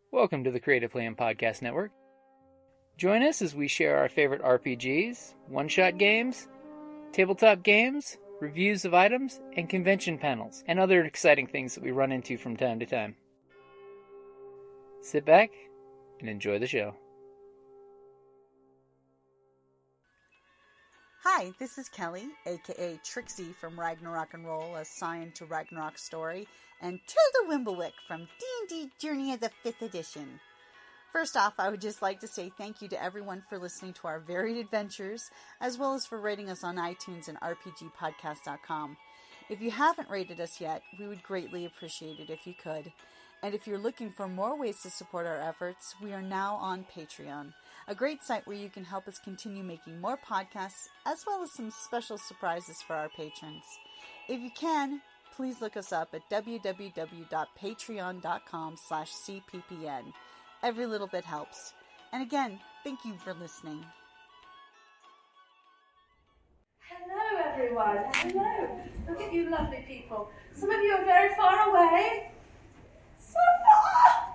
Welcome to the Creative Plan Podcast Network. Join us as we share our favorite RPGs, one-shot games, tabletop games, reviews of items, and convention panels, and other exciting things that we run into from time to time. Sit back and enjoy the show. Hi, this is Kelly, aka Trixie from Ragnarok and Roll, a Scion to Ragnarok story, and Tilda Wimblewick from D&D Journey of the 5th Edition. First off, I would just like to say thank you to everyone for listening to our varied adventures, as well as for rating us on iTunes and rpgpodcast.com. If you haven't rated us yet, we would greatly appreciate it if you could. And if you're looking for more ways to support our efforts, we are now on Patreon, a great site where you can help us continue making more podcasts, as well as some special surprises for our patrons. If you can, please look us up at www.patreon.com/cppn. Every little bit helps. And again, thank you for listening. Hello everyone, hello. Look at you lovely people. Some of you are very far away. Some are,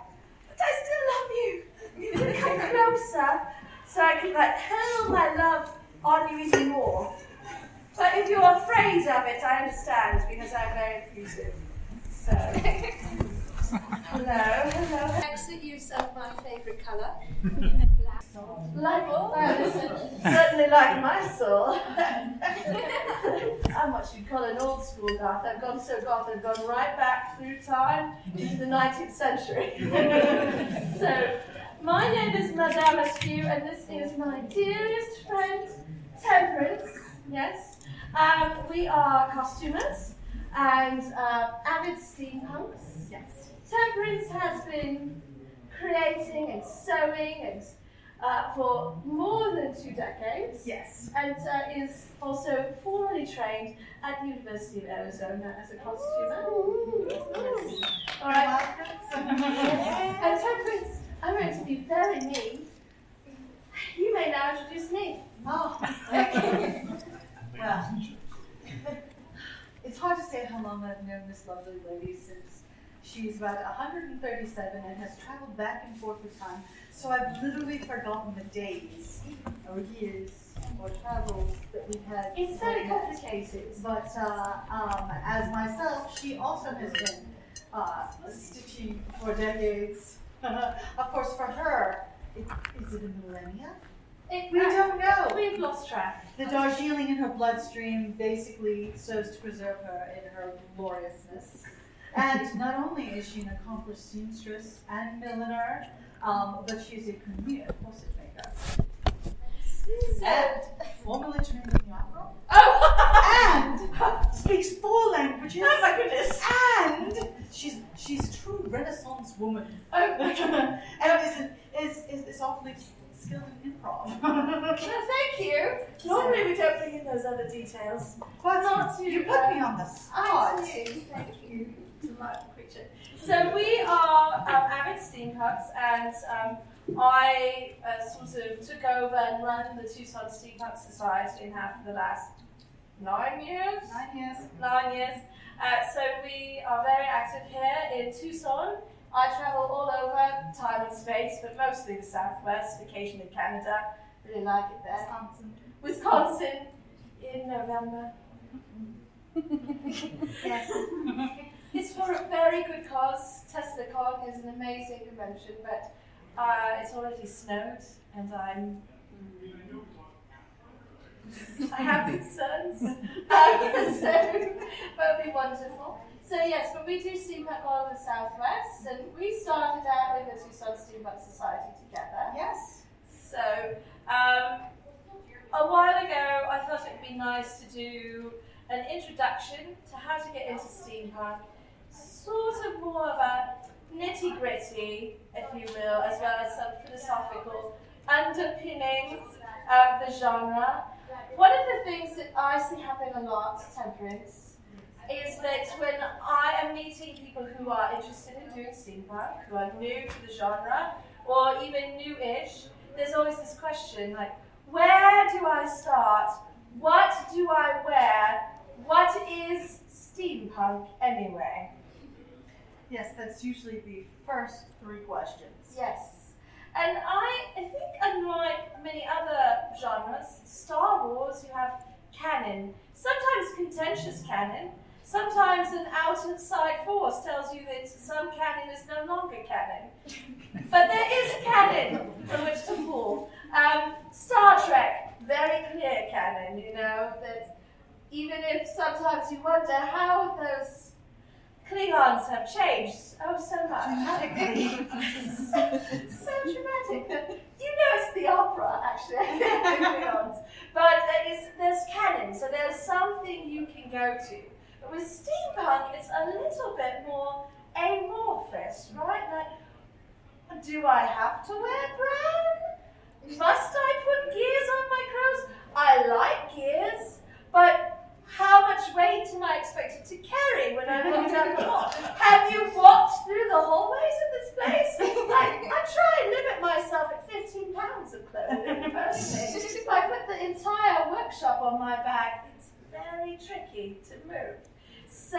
but I still love you. You can come closer so I can hurl my love on you even more. But if you're afraid of it, I understand, because I'm very effusive. So, hello. Excellent use of my favourite colour. Like certainly like my soul. I'm what you'd call an old school goth. I've gone so goth, I've gone right back through time into the 19th century. So, my name is Madame Askew, and this is my dearest friend, Temperance. Yes. We are costumers and avid steampunks. Yes. Temperance has been creating and sewing and for more than 2 decades. Yes. And is also formally trained at the University of Arizona as a costumer. All right. And Temperance, I'm going to be very mean. You may now introduce me. Oh, okay. Well, it's hard to say how long I've known this lovely lady, since she's about 137 and has traveled back and forth with time. So I've literally forgotten the days or years or travels that we've had. It's very complicated. But as myself, she also has been stitching for decades. Of course, for her, is it a millennia? We don't know. We've lost track. The Darjeeling in her bloodstream basically serves to preserve her in her gloriousness. And not only is she an accomplished seamstress and milliner, but she's a premier corset maker. And formerly trained in the opera. Oh! And speaks 4 languages. Oh my goodness. And she's a true Renaissance woman. Oh. And is awfully skilled in improv. Well, thank you. Normally we don't bring in those other details. But Not to, you put me on the spot. Thank you. Delightful creature. So we are avid steampunks, and I sort of took over and run the Tucson Steampunk Society now for the last 9 years. 9 years. 9 years. So we are very active here in Tucson. I travel all over time and space, but mostly the Southwest, occasionally Canada. Really like it there. Wisconsin in November. Yes. It's for a very good cause. TeslaCon is an amazing convention, but it's already snowed, and I have concerns. So it'll be wonderful. So yes, but we do steampunk all over the Southwest, and we started out in the Tucson Steampunk Society together. Yes. So a while ago, I thought it would be nice to do an introduction to how to get into steampunk, sort of more of a nitty-gritty, if you will, as well as some philosophical underpinnings of the genre. One of the things that I see happen a lot, Temperance, is that when I am meeting people who are interested in doing steampunk, who are new to the genre, or even new-ish, there's always this question like, where do I start? What do I wear? What is steampunk anyway? Yes, that's usually the first 3 questions. Yes. And I think unlike many other genres, Star Wars, you have canon. Sometimes contentious canon. Sometimes an outside force tells you that some canon is no longer canon. But there is canon from which to pull. Star Trek, very clear canon, that even if sometimes you wonder how those Klingons have changed so much. Dramatically. so dramatic. It's the opera, actually, the Klingons. But there's canon, so there's something you can go to. But with steampunk, it's a little bit more amorphous, right? Like, do I have to wear brown? Must I put gears on my clothes? I like gears, but how much weight am I expected to carry when I walk down the hall? Have you walked through the hallways of this place? I try and limit myself at 15 pounds of clothing, personally. If I put the entire workshop on my back, it's very tricky to move. So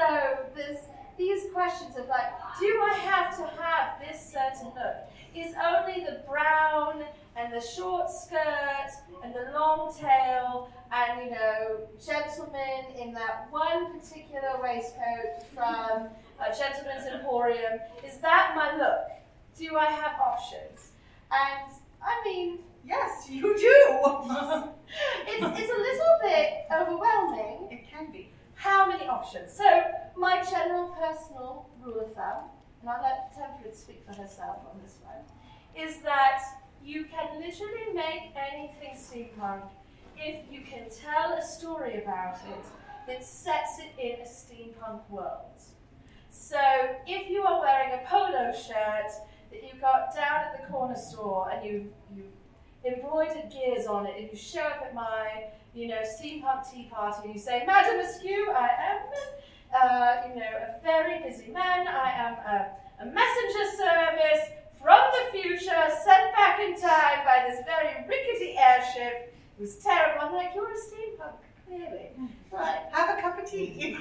there's these questions of like, do I have to have this certain look? Is only the brown and the short skirt and the long tail and, gentlemen in that one particular waistcoat from Gentleman's Emporium, is that my look? Do I have options? And, yes, you do! it's a little bit overwhelming. It can be. How many options? So, my general personal rule of thumb, and I'll let Temperance speak for herself on this one, is that you can literally make anything steampunk if you can tell a story about it that sets it in a steampunk world. So if you are wearing a polo shirt that you got down at the corner store and you've embroidered gears on it and you show up at my steampunk tea party and you say, Madam Askew, I am a very busy man, I am a messenger service from the future, sent back in time by this very rickety airship. It was terrible. I'm like, you're a steampunk, clearly. Right. Have a cup of tea.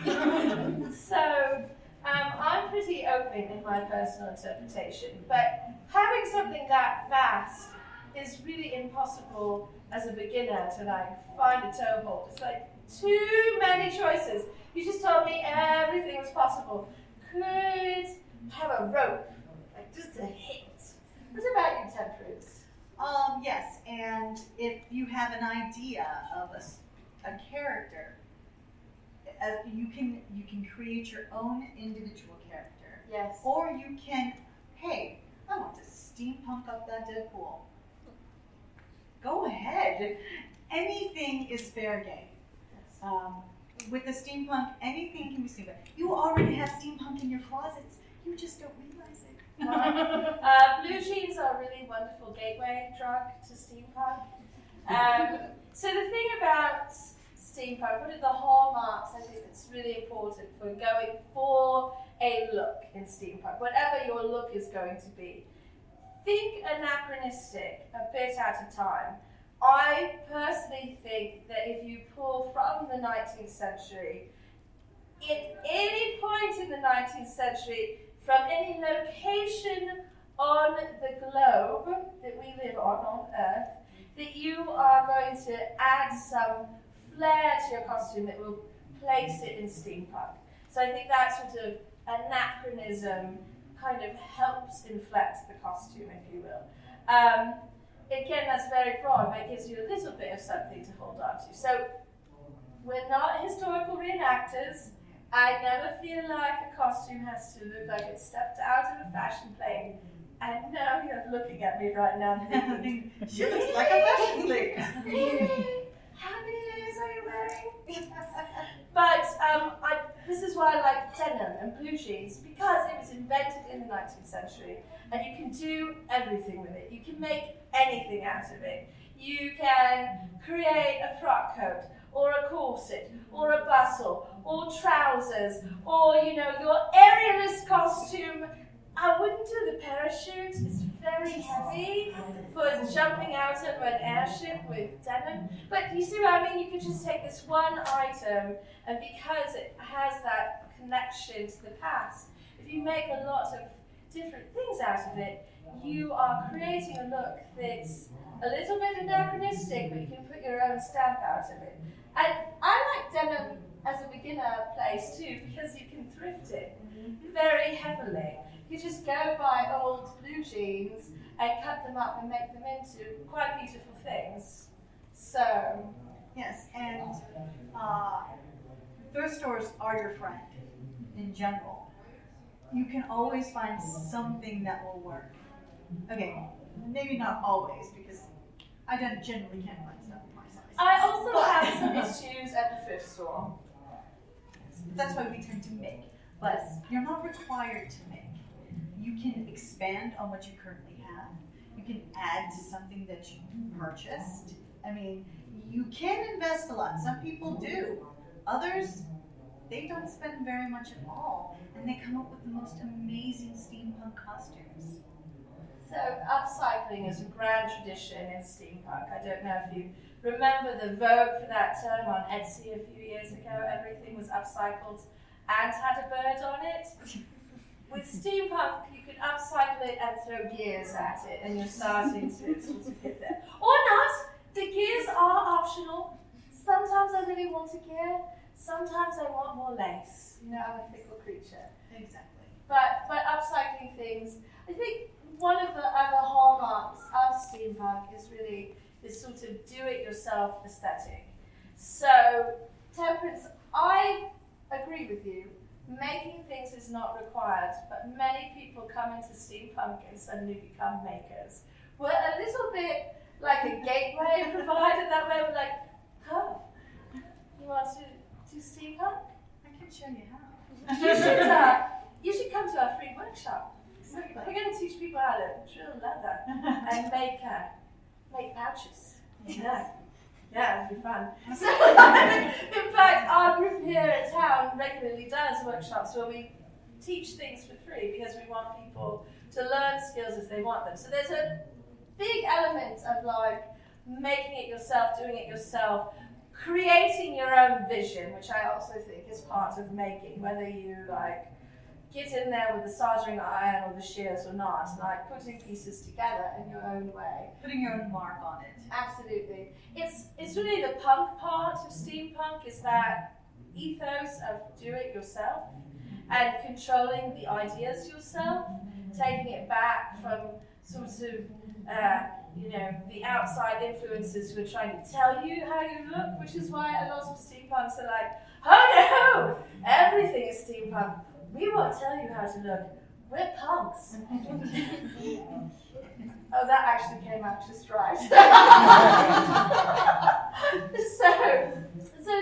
So, I'm pretty open in my personal interpretation, but having something that vast is really impossible as a beginner to find a toe hold. It's like too many choices. You just told me everything was possible. Could have a rope, just a hit. What about you, Temperance? Yes, and if you have an idea of a character, you can create your own individual character. Yes. Or you can, hey, I want to steampunk up that Deadpool. Go ahead. Anything is fair game. Yes. With the steampunk, anything can be steampunk. You already have steampunk in your closets. You just don't realize it. Blue jeans are a really wonderful gateway drug to steampunk. So the thing about steampunk, one of the hallmarks I think that's really important for going for a look in steampunk, whatever your look is going to be, think anachronistic, a bit out of time. I personally think that if you pull from the 19th century, at any point in the 19th century, from any location on the globe that we live on Earth, that you are going to add some flair to your costume that will place it in steampunk. So I think that sort of anachronism kind of helps inflect the costume, if you will. Again, that's very broad, but it gives you a little bit of something to hold on to. So we're not historical reenactors. I never feel like a costume has to look like it stepped out of a fashion plate. I know you're looking at me right now thinking, She looks like a fashion plate. really? How many layers are you wearing? But this is why I like denim and blue jeans, because it was invented in the 19th century and you can do everything with it. You can make anything out of it. You can create a frock coat, or a corset, or a bustle, or trousers, or your aerialist costume. I wouldn't do the parachute, it's very heavy for jumping out of an airship with denim. But you see what I mean? You could just take this one item, and because it has that connection to the past, if you make a lot of different things out of it, you are creating a look that's a little bit anachronistic, but you can put your own stamp out of it. And I like denim as a beginner place too, because you can thrift it very heavily. You just go buy old blue jeans and cut them up and make them into quite beautiful things. So, yes, and thrift stores are your friend in general. You can always find something that will work. Okay, maybe not always, because I generally can't find stuff in my size. I also have some issues at the thrift store. That's why we tend to make. But you're not required to make. You can expand on what you currently have. You can add to something that you purchased. I mean, you can invest a lot. Some people do. Others, they don't spend very much at all. And they come up with the most amazing steampunk costumes. So upcycling is a grand tradition in steampunk. I don't know if you remember the vogue for that term on Etsy a few years ago. Everything was upcycled and had a bird on it. With steampunk, you can upcycle it and throw gears at it, and you're starting to sort of get there. Or not. The gears are optional. Sometimes I really want a gear. Sometimes I want more lace. You know, I'm a fickle creature. Exactly. But upcycling things, I think one of the other hallmarks of steampunk is really this sort of do-it-yourself aesthetic. So, Temperance, I agree with you. Making things is not required, but many people come into steampunk and suddenly become makers. We're a little bit like a gateway provider that way. We're like, oh, you want to do steampunk? I can show you how. You should come to our free workshop. Exactly. We're going to teach people how to drill leather and make pouches. Yeah, it'd be fun. So, in fact, our group here in town regularly does workshops where we teach things for free because we want people to learn skills if they want them. So there's a big element of like making it yourself, doing it yourself, creating your own vision, which I also think is part of making, whether you like get in there with the soldering iron or the shears or not, like putting pieces together in your own way. Putting your own mark on it. Absolutely. It's really the punk part of steampunk, is that ethos of do it yourself and controlling the ideas yourself, taking it back from sort of the outside influences who are trying to tell you how you look, which is why a lot of steampunks are like, oh no, everything is steampunk. We won't tell you how to look. We're punks. Oh, that actually came out just right. So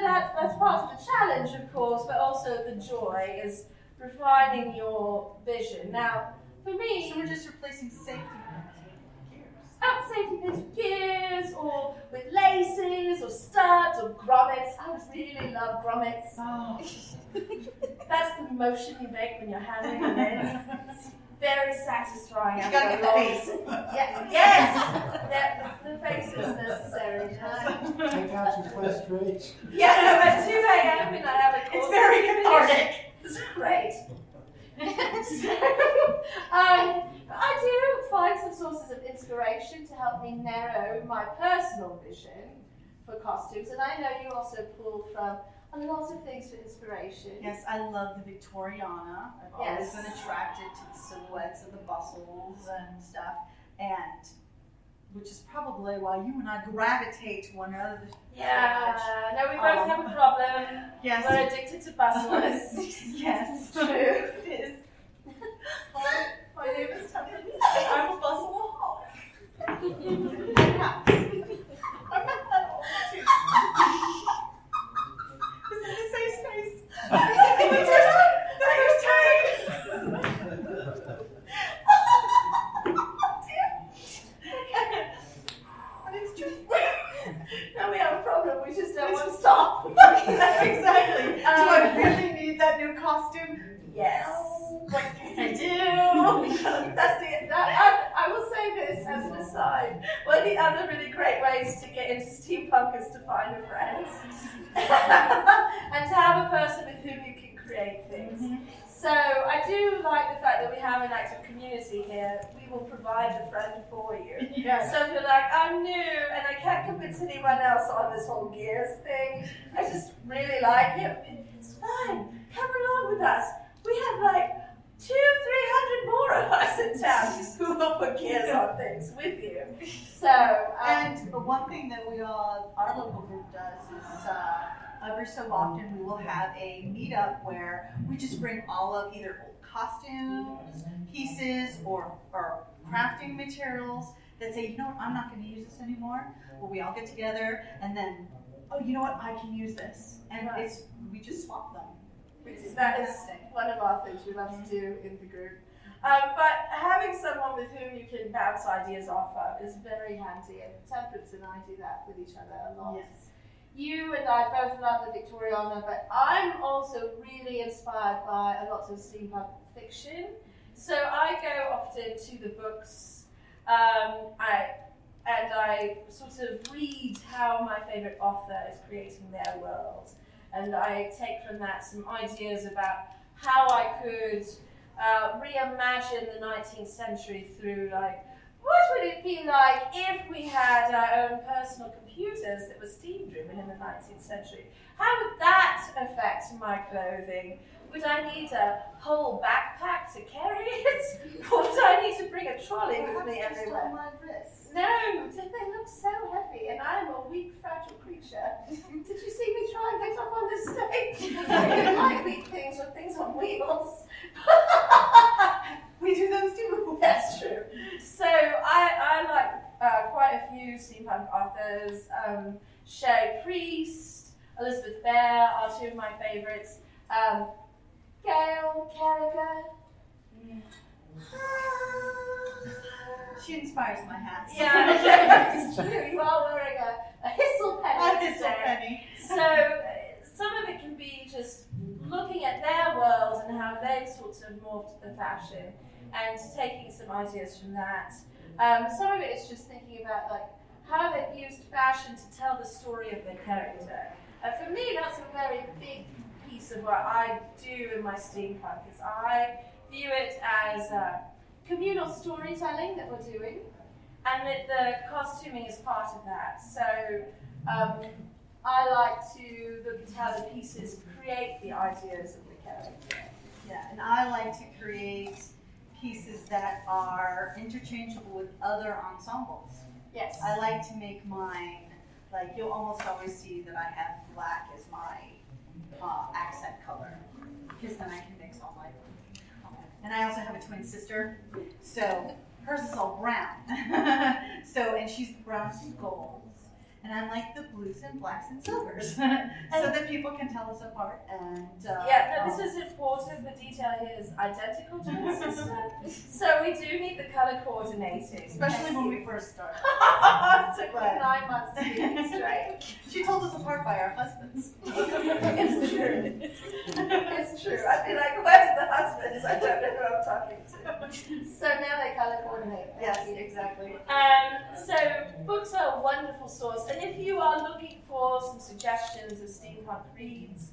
that's part of the challenge, of course, but also the joy is refining your vision. Now, for me, so we're just replacing safety safety pins with gears, or with laces, or studs, or grommets. I really love grommets. Oh. That's the motion you make when you're hammering them in. It's very satisfying. You gotta get the face. Yeah, yes! The face is necessary. Take out your frustration. Yeah, no, at 2 a.m. when I have a course. It's very cathartic. It's great. I do find some sources of inspiration to help me narrow my personal vision for costumes, and I know you also pull from a lot of things for inspiration. Yes, I love the Victoriana. I've always been attracted to the silhouettes of the bustles and stuff, and which is probably why you and I gravitate to one another. Yeah, no, we both have a problem. Yes. We're addicted to bustles. Yes. True. It is. My name is Temperance. I'm a bustle-aholic. Perhaps. I'm not that old, too. This is a safe space. The first time. And it's true. Now we have a problem. We just don't want to stop. Exactly. Do I really need that new costume? Yes. I do. I will say this as an aside. One of the other really great ways to get into steampunk is to find a friend and to have a person with whom you can create things. So I do like the fact that we have an active community here. We will provide a friend for you. Yes. So if you're like, I'm new and I can't convince anyone else on this whole Gears thing, I just really like it. It's fine. Come along with us. We have like 200-300 more of us in town who will put Gears on things with you. So, And one thing that our local group does is every so often we will have a meetup where we just bring all of either old costumes, pieces, or crafting materials that say, you know what, I'm not going to use this anymore. Where we all get together and then, oh, you know what, I can use this, and we just swap them. that is one of our things we love to do in the group. But having someone with whom you can bounce ideas off of is very handy, and Temperance and I do that with each other a lot. Yes. You and I both love the Victoriana, but I'm also really inspired by a lot of steampunk fiction. So I go often to the books, I sort of read how my favourite author is creating their world, and I take from that some ideas about how I could reimagine the 19th century through, like, what would it be like if we had our own personal computers that were steam-driven in the 19th century? How would that affect my clothing? Would I need a whole backpack to carry it? Or would I need to bring a trolley with me everywhere? No, they look so heavy, and I'm a weak, fragile creature. Did you see me try and get up on this stage? I don't like weak things or things on wheels. We do those too. That's true. So I like quite a few steampunk authors. Sherry Priest, Elizabeth Bear are two of my favourites. Gail Carriger. She inspires my hats. Yeah, that's true. You are wearing a Hissel penny. A Hissel penny. So some of it can be just looking at their world and how they've sort of morphed the fashion and taking some ideas from that. Some of it is just thinking about like how they've used fashion to tell the story of their character. For me, that's a very big piece of what I do in my steampunk. Is I view it as communal storytelling that we're doing, and that the costuming is part of that. So I like to look at how the pieces create the ideas of the character. Yeah, and I like to create pieces that are interchangeable with other ensembles. Yes. I like to make mine, like you'll almost always see that I have black as my accent color, because then I can mix all my. And I also have a twin sister, so hers is all brown. And she's the browns and golds. And I'm like the blues and blacks and silvers, so that people can tell us apart. And this is important. The detail here is identical to my sister, so we do need the color coordinating, especially when we first started. It took 9 months to get it straight. She told us apart by our husbands. It's true. It's true. I'd be like, "Where's the husbands? I don't know who I'm talking to." So now they color coordinate. Yes, exactly. So books are a wonderful source. And if you are looking for some suggestions of steampunk reads,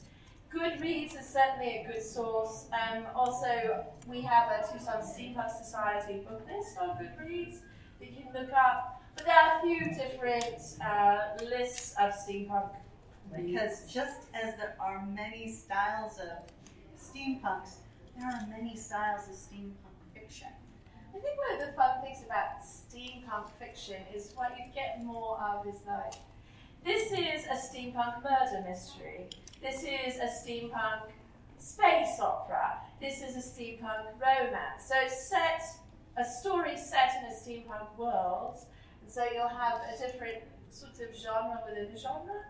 Goodreads is certainly a good source. Also, we have a Tucson Steampunk Society book list on Goodreads that you can look up. But there are a few different lists of steampunk reads. Because just as there are many styles of steampunks, there are many styles of steampunk fiction. I think one of the fun things about steampunk fiction is what you get more of is like, this is a steampunk murder mystery. This is a steampunk space opera. This is a steampunk romance. So it's a story set in a steampunk world. And so you'll have a different sort of genre within a genre.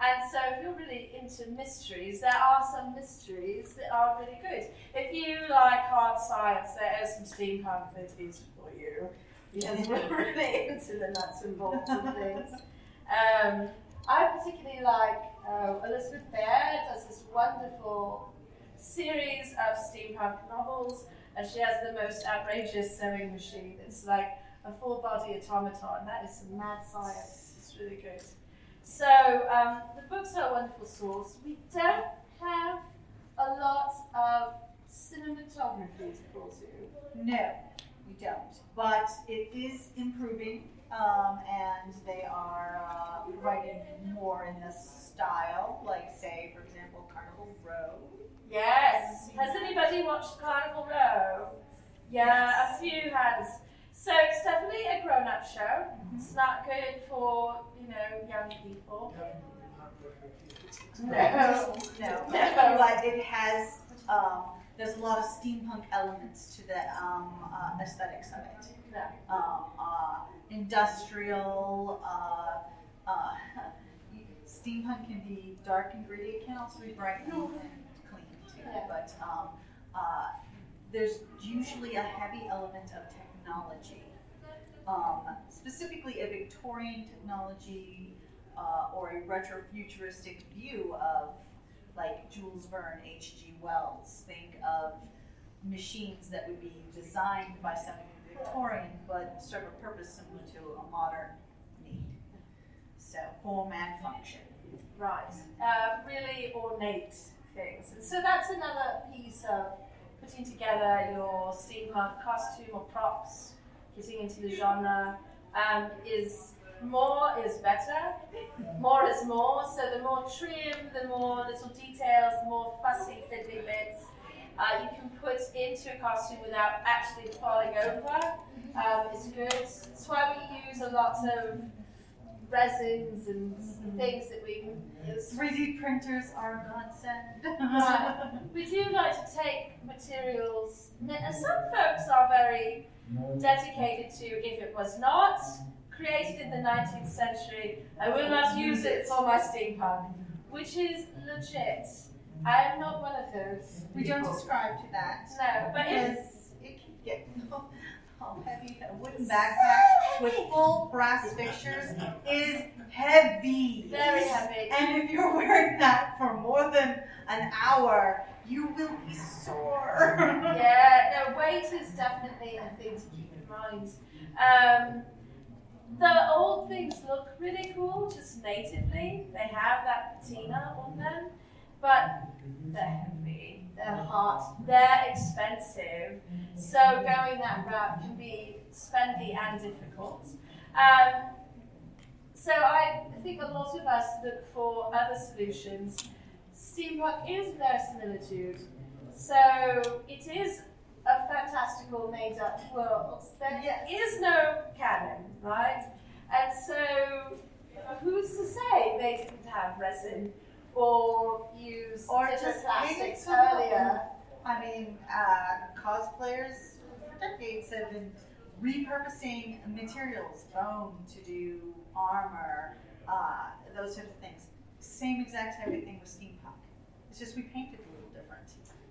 And so if you're really into mysteries, there are some mysteries that are really good. If you like hard science, there is some steampunk that is for you. Because we're really into the nuts and bolts of things. I particularly like Elizabeth Bear does this wonderful series of steampunk novels, and she has the most outrageous sewing machine. It's like a full-body automaton. That is some mad science. It's really good. So the books are a wonderful source. We don't have a lot of cinematography to pull to? No, we don't. But it is improving, and they are writing more in this style, like, say, for example, Carnival Row. Yes. Has anybody watched Carnival Row? Yeah, Yes. a few hands. So it's definitely a grown-up show. It's not good for, young people. No. No. But it has, there's a lot of steampunk elements to the aesthetics of it. No. Industrial, steampunk can be dark and gritty. It can also be bright and clean too. Yeah. But there's usually a heavy element of technology, specifically a Victorian technology or a retro-futuristic view of, like, Jules Verne, H.G. Wells. Think of machines that would be designed by somebody Victorian, but serve a purpose similar to a modern need. So, form and function. Right. Really ornate things. And so that's another piece of putting together your steampunk costume or props, getting into the genre, is more is better. More is more. So the more trim, the more little details, the more fussy fiddly bits you can put into a costume without actually falling over. It's good. That's why we use a lot of resins and things that we can use. 3D printers are a godsend. We do like to take materials, and some folks are very dedicated to, if it was not created in the 19th century, I will not use it for my steampunk, which is legit. I am not one of those. We don't ascribe to that. No, but Because it can get heavy. A wooden backpack with full brass fixtures is heavy. very heavy. And if you're wearing that for more than an hour, you will be sore. Yeah, no, weight is definitely a thing to keep in mind. The old things look really cool, just natively. They have that patina on them, but they're heavy, they're hot, they're expensive. So going that route can be spendy and difficult. So I think a lot of us look for other solutions. Steampunk is verisimilitude. So it is a fantastical made-up world. There is no canon, right? And so who's to say they didn't have resin or use different just plastics paint earlier? I mean, cosplayers for decades have been repurposing materials, bone to do armor, those sorts of things. Same exact type of thing with steampunk. It's just we painted a little different.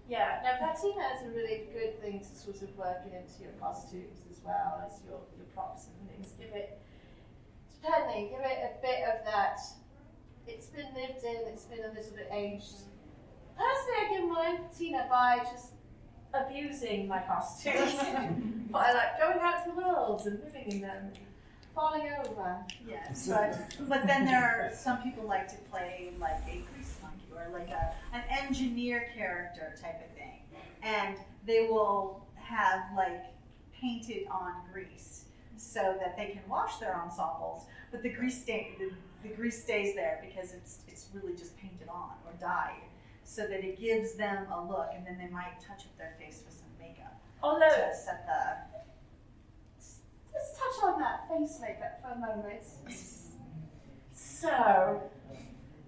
Yeah, now patina is a really good thing to sort of work it into your costumes as well as your props and things. Give it a bit of that. It's been lived in, it's been a little bit aged. Personally, I give mine patina by just abusing my costumes. By like going out to the world and living in them, falling over. Yes, but then there are some people like to play like a grease monkey or like an engineer character type of thing, and they will have like painted on grease so that they can wash their ensembles, but the grease stays there because it's really just painted on or dyed, so that it gives them a look, and then they might touch up their face with some makeup Although, to set the. let's touch on that face makeup for a moment. So,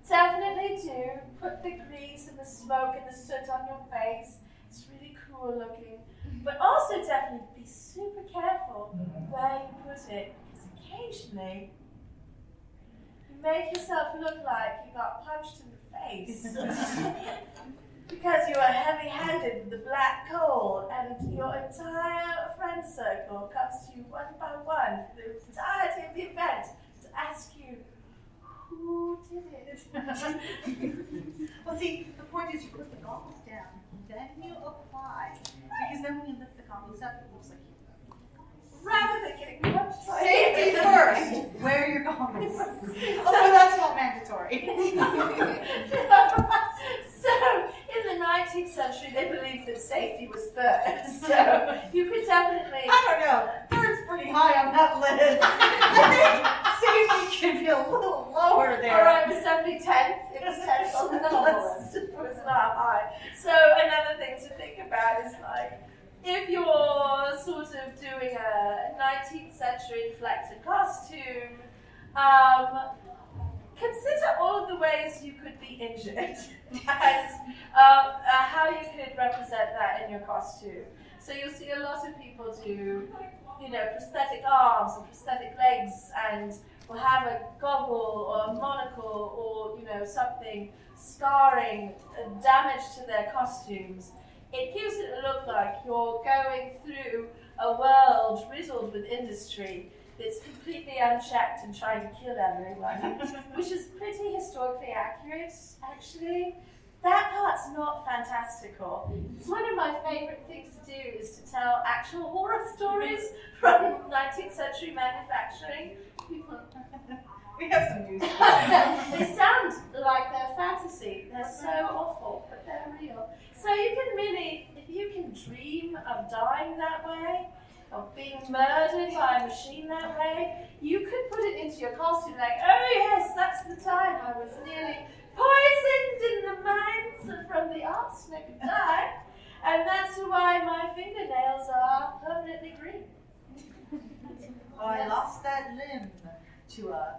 definitely do put the grease and the smoke and the soot on your face. It's really cool looking. But also definitely be super careful where you put it, because occasionally you make yourself look like you got punched in the face. Because you are heavy-handed with the black coal, and your entire friend circle comes to you one by one for the entirety of the event to ask you, who did it? Well, see, the point is you put the goggles down, then you apply, because then when you lift the goggles up, it looks like you. Rather than getting punched by Safety first. Wear your goggles. Although that's not mandatory. So, in the 19th century, they believed that safety was third. So you could definitely. I don't know. Third's pretty high on that list. I think safety could be a little lower there. All right, it was definitely 10th. It was 10th on the normal list. It was not high. So another thing to think about is like, if you're sort of doing a 19th century inflected costume, consider all of the ways you could be injured and how you could represent that in your costume. So you'll see a lot of people do, prosthetic arms and prosthetic legs, and will have a goggle or a monocle or something scarring, damage to their costumes. It gives it a look like you're going through a world riddled with industry that's completely unchecked and trying to kill everyone, which is pretty historically accurate, actually. That part's not fantastical. It's one of my favorite things to do is to tell actual horror stories from 19th century manufacturing. People We have some news. they sound like they're fantasy. They're so awful, but they're real. So you can really, if you can dream of dying that way, of being murdered by a machine that way, you could put it into your costume like, oh yes, that's the time I was nearly poisoned in the mines from the arsenic and died, and that's why my fingernails are permanently green. Oh, I lost that limb to a,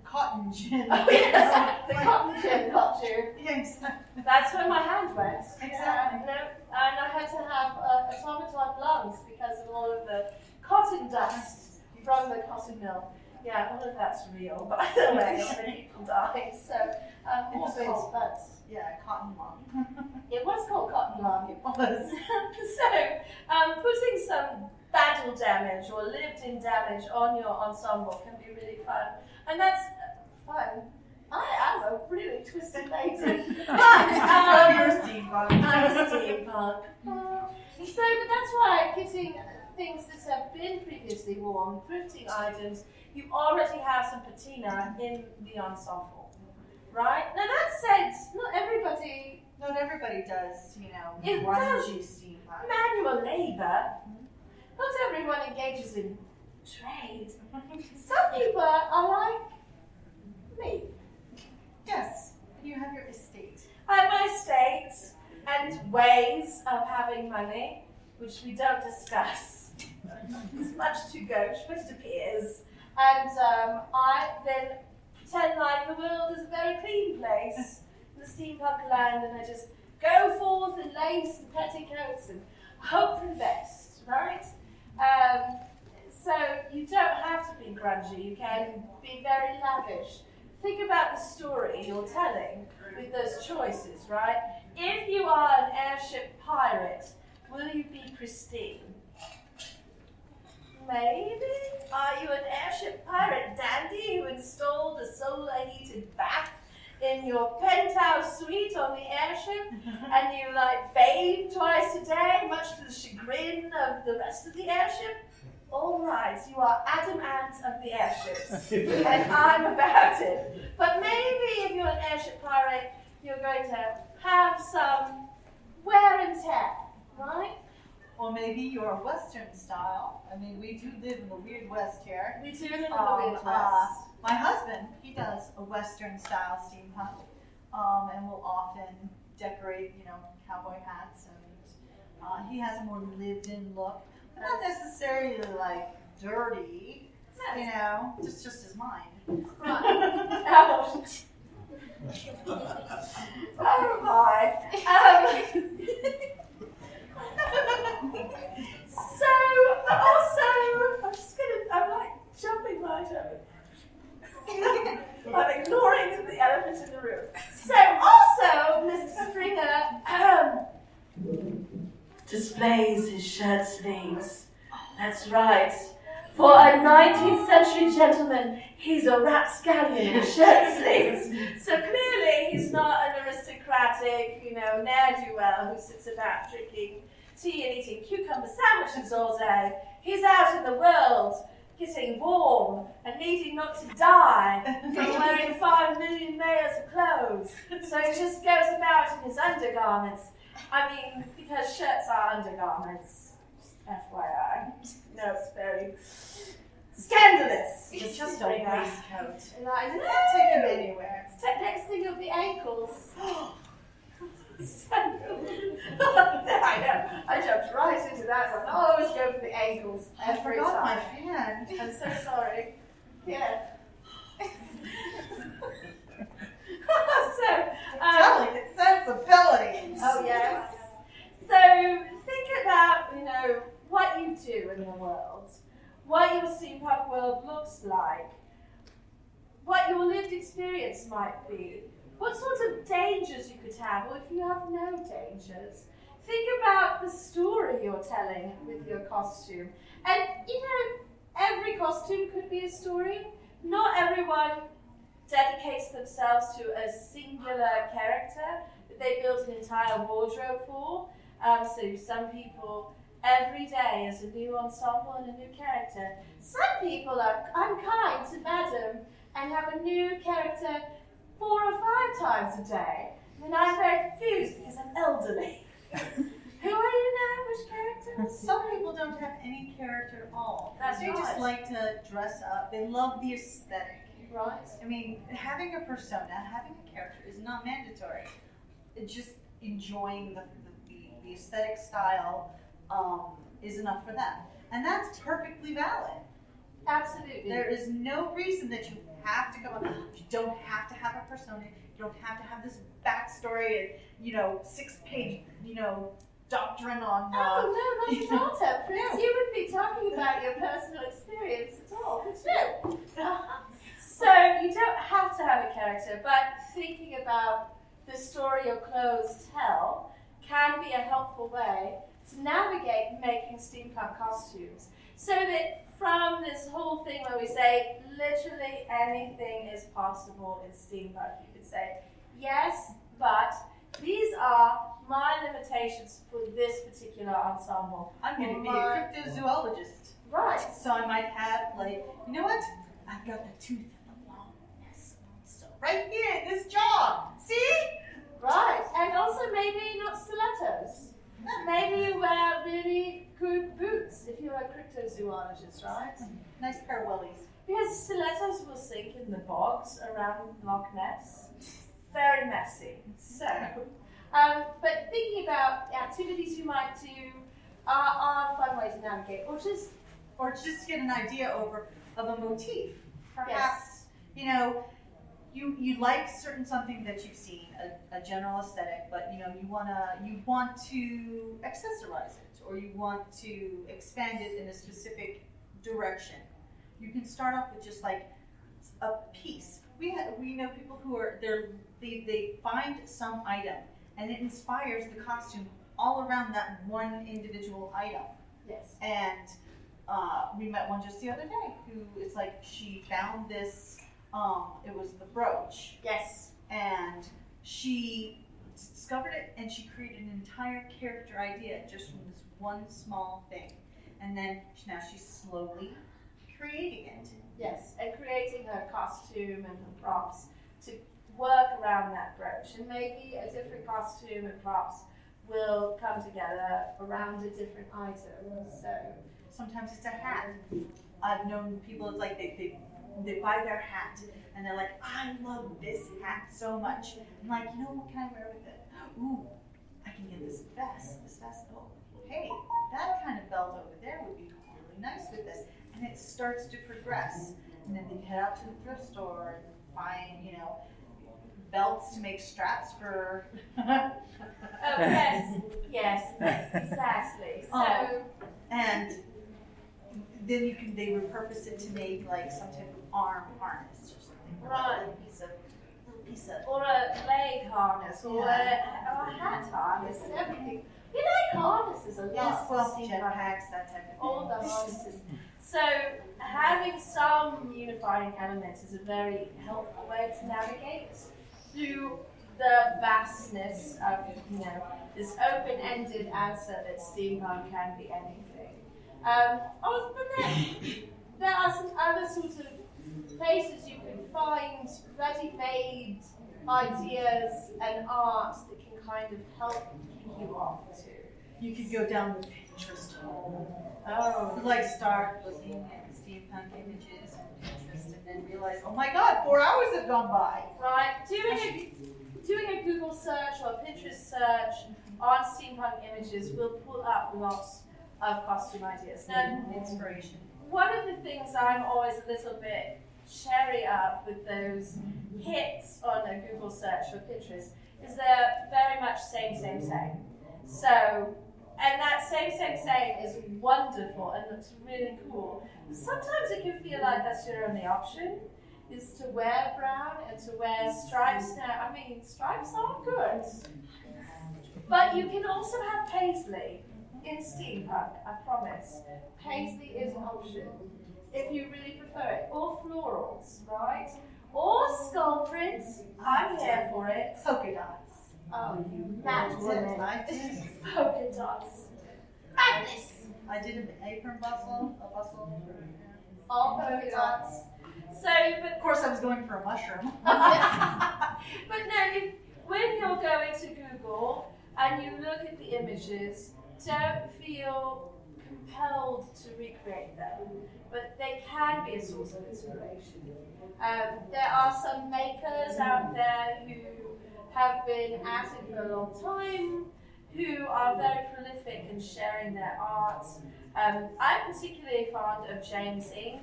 cotton gin. Oh yes, the cotton gin got you. Yeah, exactly. That's where my hand went. Exactly. No, and I had to have automaton lungs because of all of the cotton dust from the cotton mill. Yeah, all of that's real, by the way, all the people dying. So, called- but Yeah, cotton lung. it was called cotton lung. It was. So, putting some battle damage or lived-in damage on your ensemble can be really fun, and that's fun. I am a really twisted lady, but You're a steampunk. I'm a steampunk. So, but that's why getting things that have been previously worn, thrifting items, you already have some patina in the ensemble, right? Now that said, not everybody Not everybody does, It grungy steampunk. manual labor. Not everyone engages in trade. Some people are like me. Yes, you have your estate. I have my estate and ways of having money, which we don't discuss. It's much too gauche, but it appears. And I then pretend like the world is a very clean place in the steampunk land, and I just go forth in lace and petticoats and hope for the best, right? So you don't have to be grungy, you can be very lavish. Think about the story you're telling with those choices, right? If you are an airship pirate, will you be pristine? Maybe? Are you an airship pirate dandy who installed a solar-heated bath in your penthouse suite on the airship, and you bathe twice a day, much to the chagrin of the rest of the airship? All right, you are Adam Ant of the airships, and I'm about it. But maybe if you're an airship pirate, you're going to have some wear and tear, right? Or maybe you're a Western style. I mean, we do live in the weird West here. We do live in the Weird West. My husband, he does a Western style steampunk, and will often decorate, cowboy hats, and he has a more lived-in look, but not necessarily dirty, just his mind. Right. Ouch. Oh my. But also, I'm jumping right over. I'm ignoring the elephant in the room. So also, Mr. Springer displays his shirt sleeves. That's right. For a 19th century gentleman, he's a rapscallion in shirt sleeves. So clearly he's not an aristocratic, ne'er-do-well who sits about drinking tea and eating cucumber sandwiches all day. He's out in the world, getting warm and needing not to die from wearing 5 million layers of clothes. So he just goes about in his undergarments. I mean, because shirts are undergarments, FYI. No, it's very scandalous. It's just a bring that. waistcoat. And I You know. can't take them anywhere. Next thing will be ankles. So, I know. I jumped right into that one. I always go for the ankles I every forgot my time. fan. I'm so sorry. Yeah. So, Delicate sensibility. oh yes. So think about, what you do in the world, what your steampunk world looks like, what your lived experience might be, what sorts of dangers you could have, or if you have no dangers. Think about the story you're telling with your costume. And, every costume could be a story. Not everyone dedicates themselves to a singular character that they build an entire wardrobe for. So some people, every day is a new ensemble and a new character. Some people are unkind to Madam and have a new character 4 or 5 times a day. And I'm very confused because I'm elderly. Who are you now? Which character? Some people don't have any character at all. That's they just right. like to dress up. They love the aesthetic. Right. I mean, having a persona, having a character is not mandatory. It's just enjoying the aesthetic style is enough for them. And that's perfectly valid. Absolutely. There is no reason that you have to go up. You don't have to have a persona. You don't have to have this backstory and, 6-page, doctrine on. Oh, no, not at all, Temperance. No. You wouldn't be talking about your personal experience at all, would you? So you don't have to have a character, but thinking about the story your clothes tell can be a helpful way to navigate making steampunk costumes. So that from this whole thing where we say literally anything is possible in steampunk, you could say, yes, but these are my limitations for this particular ensemble. I'm going to be a cryptozoologist. Right. So I might have, you know what? I've got the tooth and the longness monster right here in this jaw. See? Right. And also maybe not stilettos. Maybe you wear really good boots if you're a cryptozoologist, right? Nice pair of wellies. Because stilettos will sink in the bogs around Loch Ness. Very messy. So, but thinking about activities you might do are a fun way to navigate, or just get an idea of a motif. Perhaps, you like something that you've seen, a general aesthetic, but you want to accessorize it, or you want to expand it in a specific direction. You can start off with just like a piece. We know people who are they find some item and it inspires the costume all around that one individual item. yes. And we met one just the other day who is like, she found this, it was the brooch. Yes. And she discovered it and she created an entire character idea just from this one small thing. And then now she's slowly creating it. Yes, and creating her costume and her props to work around that brooch. And maybe a different costume and props will come together around a different item. So Sometimes it's a hat. I've known people, it's like they buy their hat and they're like, I love this hat so much. I'm like, what can I wear with it? Ooh, I can get this vest. Oh, hey, that kind of belt over there would be really nice with this. And it starts to progress. And then they head out to the thrift store and find, belts to make straps for. oh yes, exactly. So And then they repurpose it to make like some type of arm harness or something. Right. Like a piece of. or a leg harness, or a hat harness, and everything. We like harnesses a lot. Yes, well, Steampunk. jetpacks, that type of thing. All the harnesses. So having some unifying element is a very helpful way to navigate through the vastness of, this open-ended answer that steampunk can be anything. But then there are some other sorts of places you can find ready-made ideas and art that can kind of help you off to. You could go down the Pinterest hole. Oh, Like start looking at steampunk images on Pinterest and then realize, oh my god, 4 hours have gone by. right. Doing a Google search or a Pinterest search on steampunk images will pull up lots of costume ideas. Now, Inspiration. one of the things I'm always a little bit cherry up with those hits on a Google search or Pinterest is they're very much same. So, and that same is wonderful and looks really cool. But sometimes it can feel like that's your only option, is to wear brown and to wear stripes. Now, I mean, stripes are good. But you can also have paisley in steampunk, I promise. Paisley is an option, if you really prefer it. Or florals, right? Or skull prints. I'm here for it. Polka dots. Oh, you mad woman. I did. Polka dots. Madness! I did an apron bustle, a bustle. All polka dots. So, but Of course, I was going for a mushroom. But no, when you're going to Google and you look at the images, don't feel compelled to recreate them, but they can be a source of inspiration. There are some makers out there who have been at it for a long time, who are very prolific in sharing their art. I'm particularly fond of James Ng,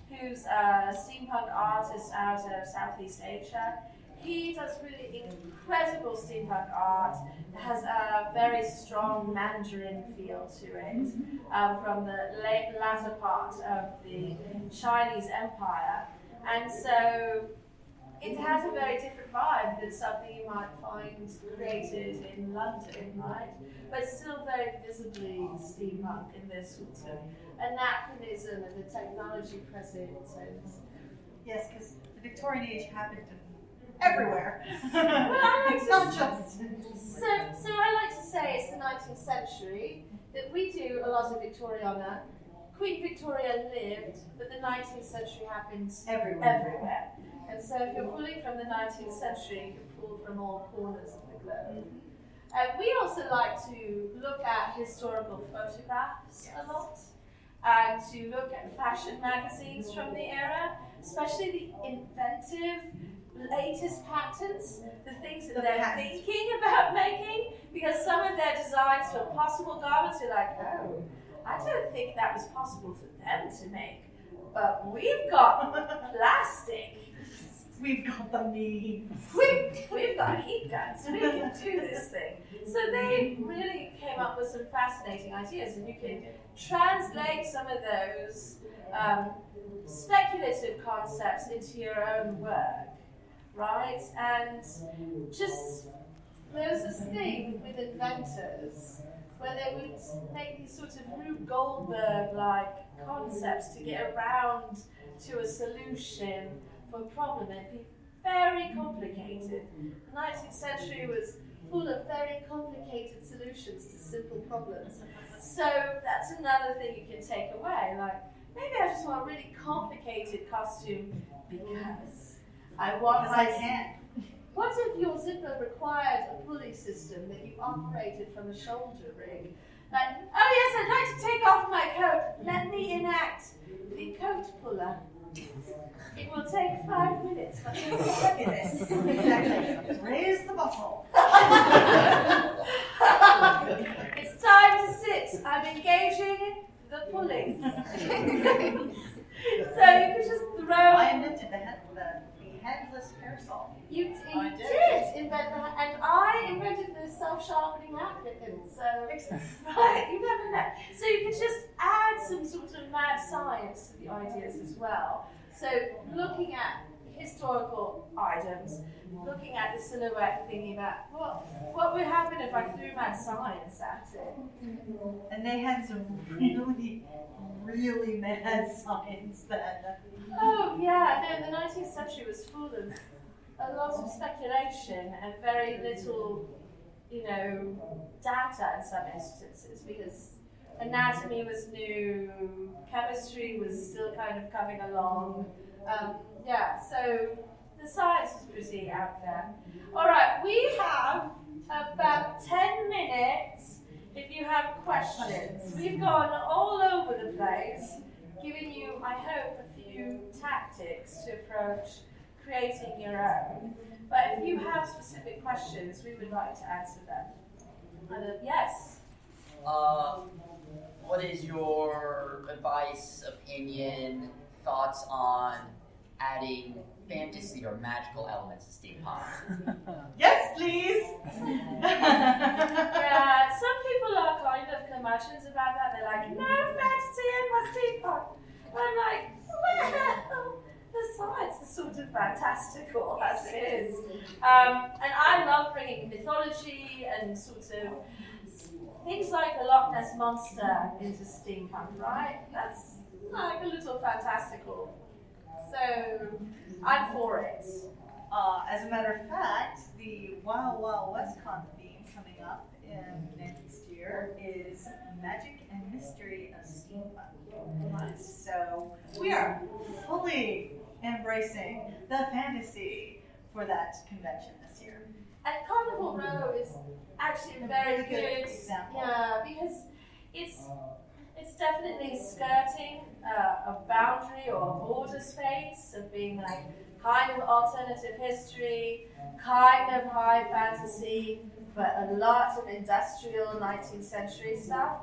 who's a steampunk artist out of Southeast Asia. He does really incredible steampunk art. It has a very strong Mandarin feel to it from the latter part of the Chinese Empire. And so it has a very different vibe than something you might find created in London, right? But still very visibly steampunk in this sort of anachronism and the technology present. And Yes, because the Victorian age happened everywhere. well, I like to Not just. So I like to say it's the 19th century, that we do a lot of Victoriana. Queen Victoria lived, but the 19th century happened everywhere. And so if you're pulling from the 19th century, you can pull from all corners of the globe. And we also like to look at historical photographs a lot, and to look at fashion magazines from the era, especially the inventive latest patterns, the things that they're thinking about making, because some of their designs for possible garments are like, oh, I don't think that was possible for them to make, but we've got plastic. We've got the means. We've got heat guns. We can do this thing. So they really came up with some fascinating ideas, and you can translate some of those speculative concepts into your own work, right? And just there was this thing with inventors where they would make these sort of Rube Goldberg-like concepts to get around to a solution for a problem, and it'd be very complicated. The 19th century was full of very complicated solutions to simple problems. So that's another thing you can take away. Like, maybe I just want a really complicated costume because I want Because I can. What if your zipper required a pulley system that you operated from a shoulder rig? Like, oh yes, I'd like to take off my coat. Let me enact the coat puller. It will take 5 minutes, but look at this. Exactly. Raise the muscle. It's time to sit. I'm engaging the pulleys. So you could just throw. I invented the headless parasol. You I did did. invent that, and I invented the self-sharpening applicant. So right, you never know. So you could just add some sort of mad science to the ideas as well. So looking at historical items, looking at the silhouette, thinking about what would happen if I threw mad science at it. And they had some really, really mad science then. Oh yeah, no, the 19th century was full of a lot of speculation and very little, data in some instances, because anatomy was new, chemistry was still kind of coming along. So the science was pretty out there. All right, we have about 10 minutes if you have questions. We've gone all over the place, giving you, I hope, a few tactics to approach creating your own. But if you have specific questions, we would like to answer them. Yes? What is your advice, opinion, thoughts on adding fantasy or magical elements to steampunk? Yes, please. Yeah, some people are kind of curmudgeons about that. They're like, no fantasy in my steampunk. I'm like, well, the science is sort of fantastical as it is. And I love bringing mythology and sort of things like the Loch Ness Monster into steampunk, right? That's like a little fantastical. So I'm for it. As a matter of fact, the Wild Wild West Con theme coming up in next year is Magic and Mystery of Steampunk. So we are fully embracing the fantasy for that convention this year. And Carnival Row is actually a very really good good example. Yeah, because it's definitely skirting a boundary or a border space of being like kind of alternative history, kind of high fantasy, but a lot of industrial 19th century stuff.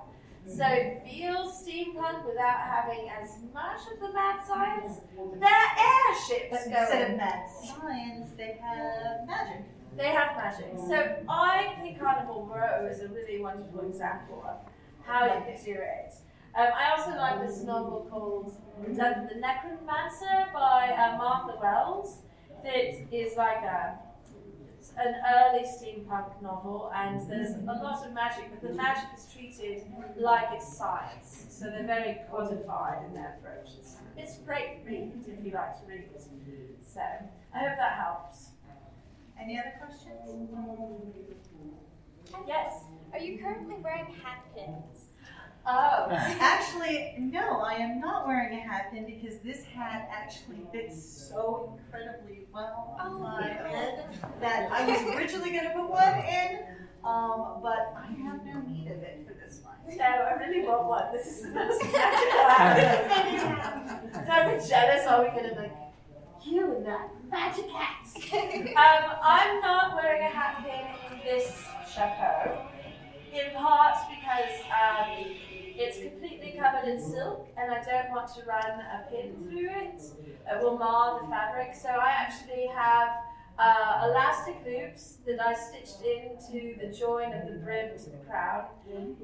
So it feels steampunk without having as much of the mad science. There are airships But going. instead of mad science, they have magic. They have magic. So I think Carnival Row is a really wonderful example of how you could do it. I also like this novel called The Necromancer by Martha Wells. That is like an early steampunk novel, and there's a lot of magic, but the magic is treated like it's science. So they're very codified in their approach. It's a great read if you like to read. So I hope that helps. Any other questions? Yes. Are you currently wearing hat pins? Oh. Actually, no, I am not wearing a hat pin because this hat actually fits so incredibly well on my head that I was originally going to put one in, but I have no need of it for this one. No, I really want one. This is the most magical hat. Don't be jealous. Are we going to like you and that magic hat? I'm not wearing a hat pin in this chapeau, in part because it's completely covered in silk, and I don't want to run a pin through it. It will mar the fabric. So I actually have elastic loops that I stitched into the join of the brim to the crown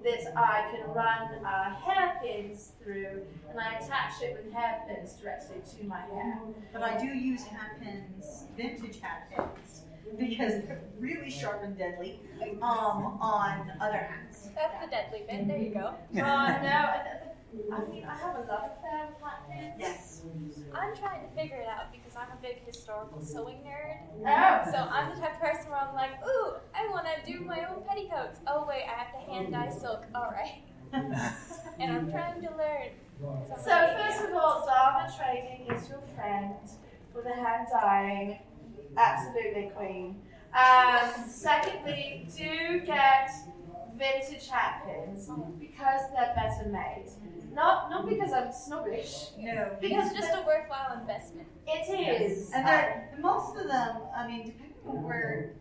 that I can run hairpins through, and I attach it with hairpins directly to my hair. But I do use hat pins, vintage hat pins, because they're really sharp and deadly on other hats. That's the deadly bit. There you go. No, I mean, I have a love affair with hat pins. Yes. I'm trying to figure it out because I'm a big historical sewing nerd. Oh. So I'm the type of person where I'm like, ooh, I want to do my own petticoats. Oh wait, I have to hand dye silk. All right. And I'm trying to learn. So first of all, Dharma Trading is your friend for the hand dyeing. Absolutely, queen. Secondly, do get vintage hat pins because they're better made. Not because I'm snobbish. No. Because it's just a worthwhile investment. It is. And most of them, I mean, depending on where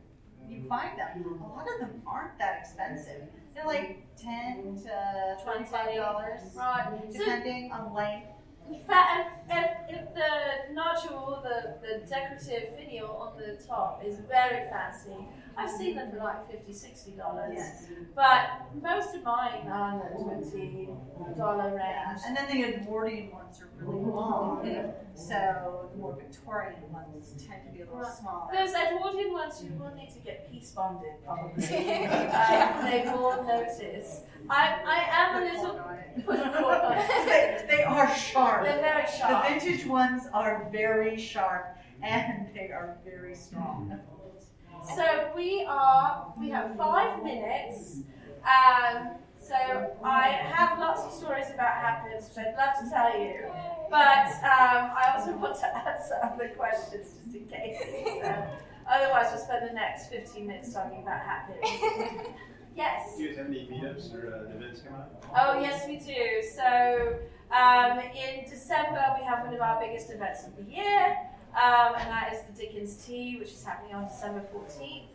you find them, a lot of them aren't that expensive. They're like $10 to $25, Right. depending on length. In fact, if the nodule, the decorative finial on the top is very fancy. I've seen them for like $50, $60. Yes. But most of mine are in the $20 range. And then the Edwardian ones are really long, so the more Victorian ones tend to be a little smaller. Those Edwardian ones you will need to get piece bonded probably. They will notice. I am a little. They are sharp. They're very sharp. The vintage ones are very sharp and they are very strong. So we have 5 minutes. So I have lots of stories about happiness, which I'd love to tell you. But I also want to answer other questions just in case. So, Otherwise, we'll spend the next 15 minutes talking about happiness. Yes? Do you guys have any meetups or events coming up? Oh, yes, we do. So, in December, we have one of our biggest events of the year, and that is the Dickens Tea, which is happening on December 14th.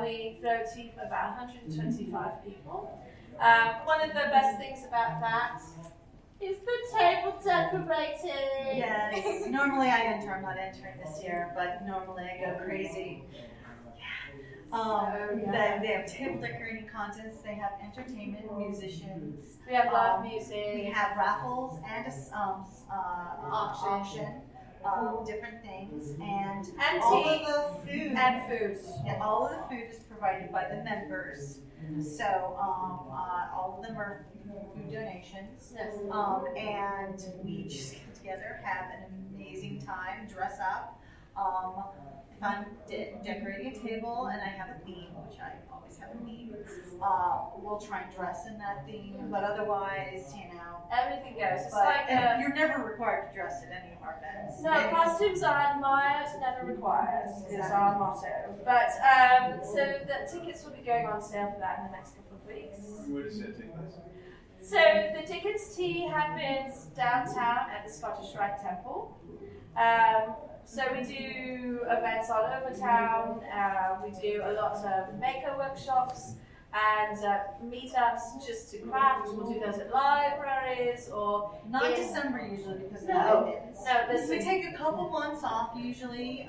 We throw tea for about 125 people. One of the best things about that is the table decorating. Yes. Normally I enter. I'm not entering this year, but normally I go crazy. They have table decorating contests. They have entertainment, musicians. We have live music. We have raffles and a auction. Different things, and all tea. of the food And food. Yeah, all of the food is provided by the members. So all of them are food donations. Yes. And we just get together, have an amazing time, dress up. If I'm decorating a table and I have a theme, which I always have a theme, we'll try and dress in that theme. But otherwise, everything goes. It's but like you're never required to dress at any of our events. no, costumes are admired, never required, is our motto. But, so the tickets will be going on sale for that in the next couple of weeks. Where does that take place? So the Dickens Tea happens downtown at the Scottish Rite Temple. So we do events all over town. We do a lot of maker workshops and meetups just to craft. We'll do those at libraries or Not December usually because of No. the Dickens. No, listen. We take a couple months off usually.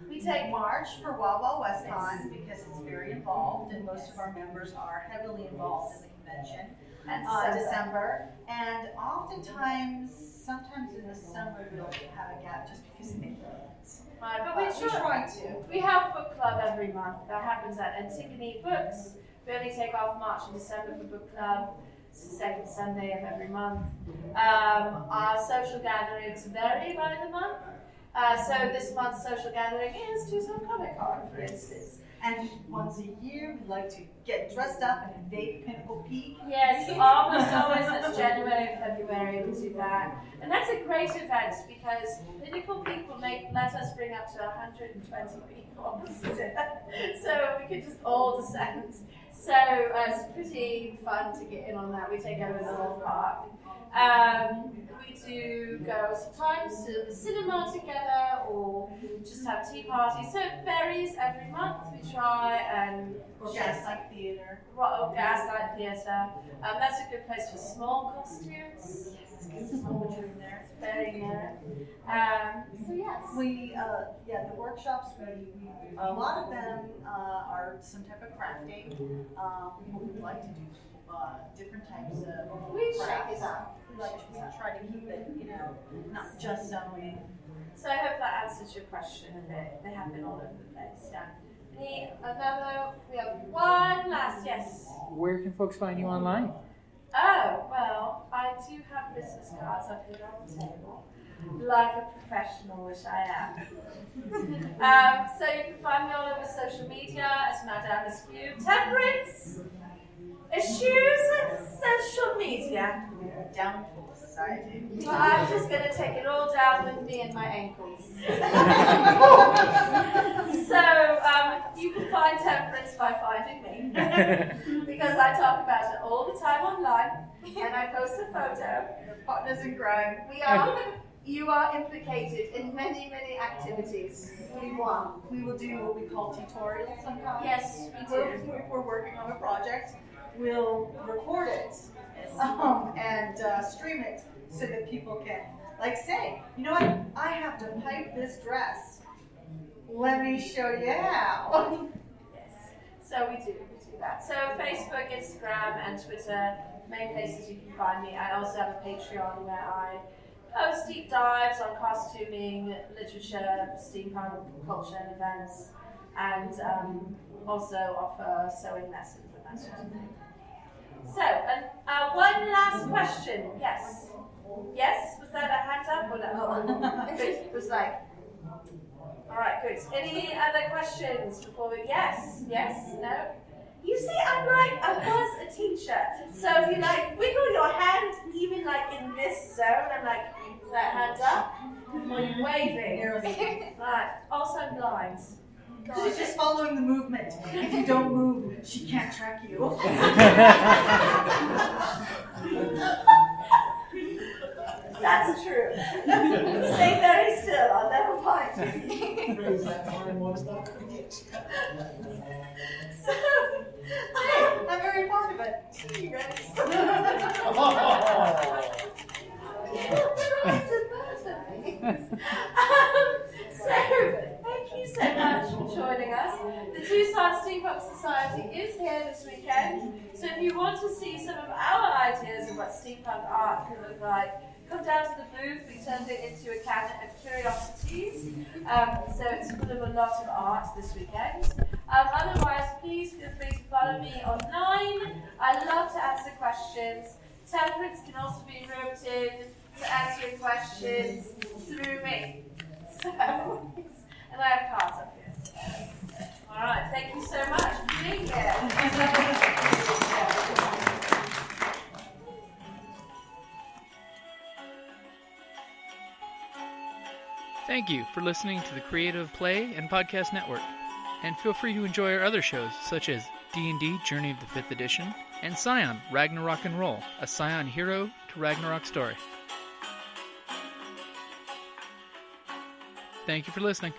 We take March for Wild Wild West Con because it's very involved and most of our members are heavily involved in the convention. and December. And oftentimes, sometimes in the summer we'll have a gap just because of exams. Right, but we try to. We have book club every month. That happens at Antigone Books. We only take off March and December for book club. It's the second Sunday of every month. Our social gatherings vary by the month. So this month's social gathering is Tucson Comic, for instance. And once a year, we like to get dressed up and invade Pinnacle Peak. Yes, almost always it's January and February we do that. And that's a great event because Pinnacle Peak will let us bring up to 120 people. So we could just all descend. So it's pretty fun to get in on that. We take over the whole park. We do go sometimes to the cinema together or just have tea parties. So it varies every month. We try and Gaslight Theater. Gaslight Theatre. That's a good place for small costumes. Yes, because there's not much room there. It's very narrow. So yes. The workshops, a lot of them are some type of crafting. We would like to do different types of We shake crafts. it up. We like to try to keep it, not just sewing. So I hope that answers your question a bit. They happen all over the place. Yeah. We have one last, yes. Where can folks find you online? Oh, well, I do have business cards up here on the table, like a professional, which I am. So you can find me all over social media as Madame Askew and Temperance. Issues, social media. Down for society. Well, I'm just going to take it all down with me and my ankles. So you can find Temperance by finding me. Because I talk about it all the time online and I post a photo. Partners in crime. You are implicated in many, many activities. We will do what we call tutorials sometimes. Yes, we do. If we're working on a project, we'll record it and stream it so that people can, say, you know what, I have to pipe this dress. Let me show you how. Yes. So we do that. So Facebook, Instagram, and Twitter, main places you can find me. I also have a Patreon where I post deep dives on costuming, literature, steampunk culture and events, and also offer sewing lessons and that sort of thing. So, one last question. Yes? Yes? Was that a hand up or no? It was like, all right, good. Any other questions before we, yes? No? You see, I was a teacher. So if you wiggle your hand, even in this zone, I'm like, is that hand up? Or are you waving? Right. Also, I'm blind. God. She's just following the movement. If you don't move, she can't track you. That's true. Stay very still, I'll never find you. Raise that arm, won't stop. So, hey, I'm very fond of it. You guys. So, thank you so much for joining us. The Tucson Steampunk Society is here this weekend, so if you want to see some of our ideas of what steampunk art can look like, come down to the booth. We turned it into a cabinet of curiosities, so it's full of a lot of art this weekend. Otherwise, please feel free to follow me online. I love to answer questions. Temperance can also be roped in to answer your questions through me. So, and I have cards up here. All right, thank you so much for being here. Thank you for listening to the Creative Play and Podcast Network. And feel free to enjoy our other shows, such as D&D Journey of the 5th Edition and Scion Ragnarok and Roll, a Scion hero to Ragnarok story. Thank you for listening.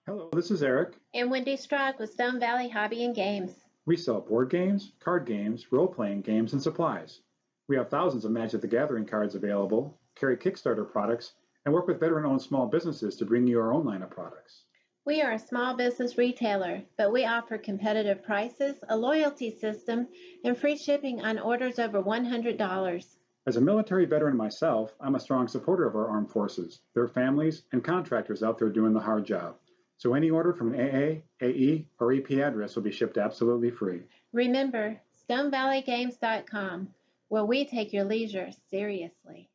Hello, this is Eric. And Wendy Strog with Stone Valley Hobby and Games. We sell board games, card games, role-playing games, and supplies. We have thousands of Magic the Gathering cards available, carry Kickstarter products, and work with veteran-owned small businesses to bring you our own line of products. We are a small business retailer, but we offer competitive prices, a loyalty system, and free shipping on orders over $100. As a military veteran myself, I'm a strong supporter of our armed forces, their families, and contractors out there doing the hard job. So any order from an AA, AE, or EP address will be shipped absolutely free. Remember, StoneValleyGames.com, where we take your leisure seriously.